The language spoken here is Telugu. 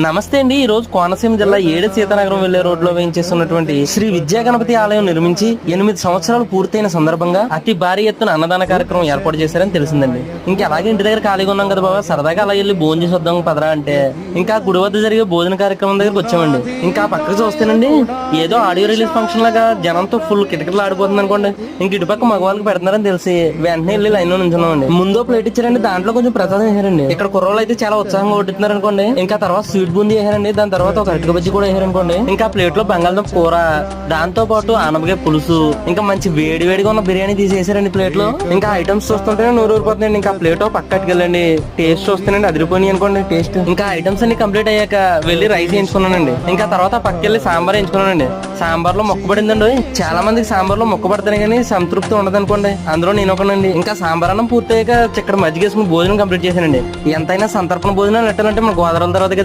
నమస్తే అండి. ఈ రోజు కోనసీమ జిల్లా ఏడు సీతానగరం వెళ్లే రోడ్లో వేయించేస్తున్నటువంటి శ్రీ విద్యా గణపతి ఆలయం నిర్మించి 8 సంవత్సరాలు పూర్తయిన సందర్భంగా అతి భారీ ఎత్తున అన్నదాన కార్యక్రమం ఏర్పాటు చేశారని తెలిసిందండి. ఇంకా అలాగే ఇంటి దగ్గర ఖాళీగా ఉన్నాం కదా బాబా, సరదాగా అలా వెళ్ళి భోజనం చేసి వద్దాం పదరా అంటే ఇంకా గుడి వద్ద జరిగే భోజన కార్యక్రమం దగ్గరకు వచ్చామండి. ఇంకా పక్కకు చూస్తేనండి ఏదో ఆడియో రిలీజ్ ఫంక్షన్ లాగా జనంతో ఫుల్ కిటకిటలు ఆడిపోతుంది అనుకోండి. ఇంక ఇటుపక్క మగవాళ్ళకి పెడుతున్నారని తెలిసి వెంటనే వెళ్ళి లైన్ లో నుంచున్నామండి. ముందో ప్లేట్ ఇచ్చారండి, దాంట్లో కొంచెం ప్రసాదం వేసారండి. ఇక్కడ కుర్రోళ్ళు అయితే చాలా ఉత్సాహంగా కొట్టుతున్నారు అనుకోండి. ఇంకా తర్వాత స్వీట్ బూందీ వేసారండి, దాని తర్వాత ఒక అరటిక బజ్జి కూడా వేసారనుకోండి. ఇంకా ప్లేట్ లో బంగాళదుంప కూర, దాంతో పాటు ఆనపకాయ పులుసు, ఇంకా మంచి వేడి వేడిగా ఉన్న బిర్యానీ తీసేసారండి ప్లేట్ లో. ఇంకా ఐటమ్స్ చూస్తుంటేనే నూరు ఊరిపోతుందండి. ఇంకా ప్లేట్ పక్కట్టుకెళ్ళండి, టేస్ట్ చూస్తేనండి అదిరిపోయి అనుకోండి టేస్ట్. ఇంకా ఐటమ్స్ అన్ని కంప్లీట్ అయ్యాక వెళ్ళి రైస్ వేయించుకున్నానండి. ఇంకా తర్వాత పక్కకెళ్ళి సాంబార్ వేయించుకున్నానండి. సాంబార్ లో మొక్కబడిందండి. చాలా మందికి సాంబార్ లో మొక్కబడతాయి కానీ సంతృప్తి ఉండదు అనుకోండి, అందులో నేను ఒకనండి. ఇంకా సాంబార్ అన్నం పూర్తయ్యాక ఇక్కడ మజ్జిగేసుకుని భోజనం కంప్లీట్ చేశానండి. ఎంతైనా సంతర్పణ భోజనాలు పెట్టాలంటే మన గోదావరి తర్వాత కదండి.